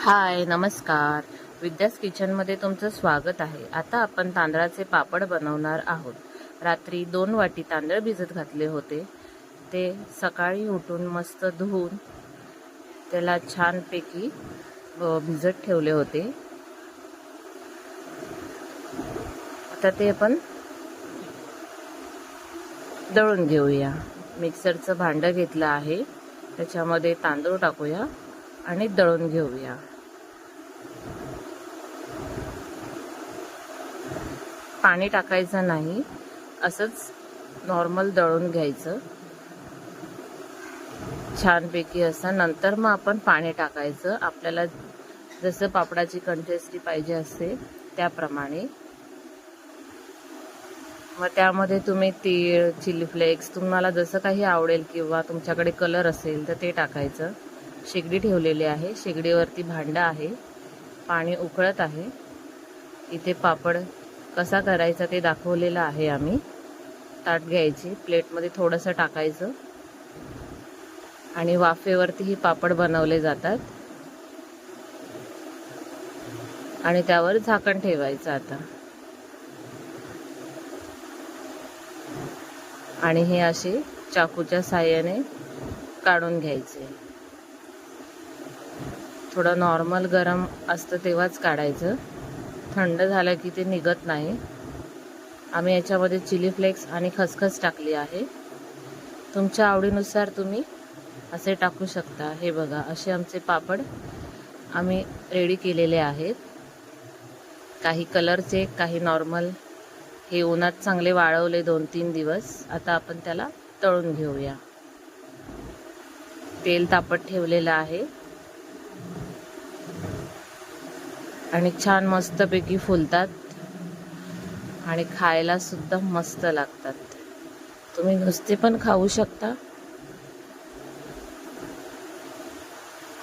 हाय नमस्कार. विद्यास किचनमध्ये तुमचं स्वागत आहे. आता आपण तांदळाचे पापड बनवणार आहोत. रात्री 2 वाटी तांदळ भिजत घातले होते. ते सकाळी उठून मस्त धुवून त्याला छानपैकी भिजत ठेवले होते. आता ते आपण दळून घेऊया. मिक्सरचं भांडं घेतलं आहे, त्याच्यामध्ये तांदूळ टाकूया आणि दळून घेऊया. पाणी टाकायचं नाही, असंच नॉर्मल दळून घ्यायचं छानपैकी असं. नंतर मग आपण पाणी टाकायचं, आपल्याला जसं पापडाची कन्सिस्टन्सी पाहिजे असते त्याप्रमाणे. मग त्यामध्ये तुम्ही तीळ, चिली फ्लेक्स, तुम्हाला जसं काही आवडेल किंवा तुमच्याकडे कलर असेल तर ते टाकायचं. शेगडी ठेवलेली आहे, शेगडीवरती भांडं आहे, पाणी उकळत आहे. इथे पापड कसा करायचा ते दाखवलेलं आहे आम्ही. ताट घ्यायची, प्लेटमध्ये थोडंसं टाकायचं आणि वाफेवरती ही पापड बनवले जातात आणि त्यावर झाकण ठेवायचं आता. आणि हे असे चाकूच्या साहाय्याने काढून घ्यायचे. थोडं नॉर्मल गरम असतं तेव्हाच काढायचं, थंड झालं की ते निघत नाही. आम्ही याच्यामध्ये चिली फ्लेक्स आणि खसखस टाकली आहे. तुमच्या आवडीनुसार तुम्ही असे टाकू शकता. हे बघा, असे आमचे पापड आम्ही रेडी केलेले आहेत. काही कलरचे, काही नॉर्मल. हे उन्हात चांगले वाळवले 2-3 दिवस. आता आपण त्याला तळून घेऊया. तेल तापत ठेवलेलं आहे आणि छान मस्तपैकी फुलतात आणि खायला सुद्धा मस्त लागतात. तुम्ही नुसते पण खाऊ शकता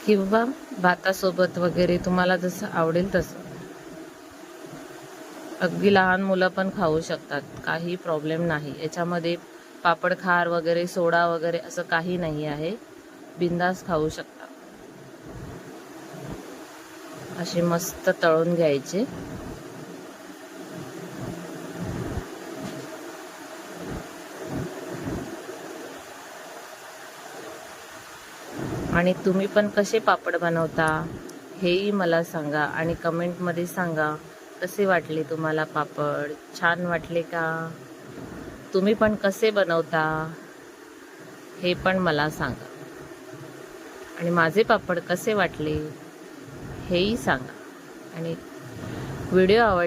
किंवा भातासोबत वगैरे, तुम्हाला जसं आवडेल तसं. अगदी लहान मुलं पण खाऊ शकतात, काही प्रॉब्लेम नाही. याच्यामध्ये पापड खार वगैरे, सोडा वगैरे असं काही नाही आहे. बिंदास खाऊ शकता. असे मस्त तळून घ्यायचे. आणि तुम्ही पण कसे पापड बनवता हेही मला सांगा आणि कमेंटमध्ये सांगा. कसे वाटले तुम्हाला पापड? छान वाटले का? तुम्ही पण कसे बनवता हे पण मला सांगा. आणि माझे पापड कसे वाटले हेही सांगा. आणि व्हिडिओ आवडला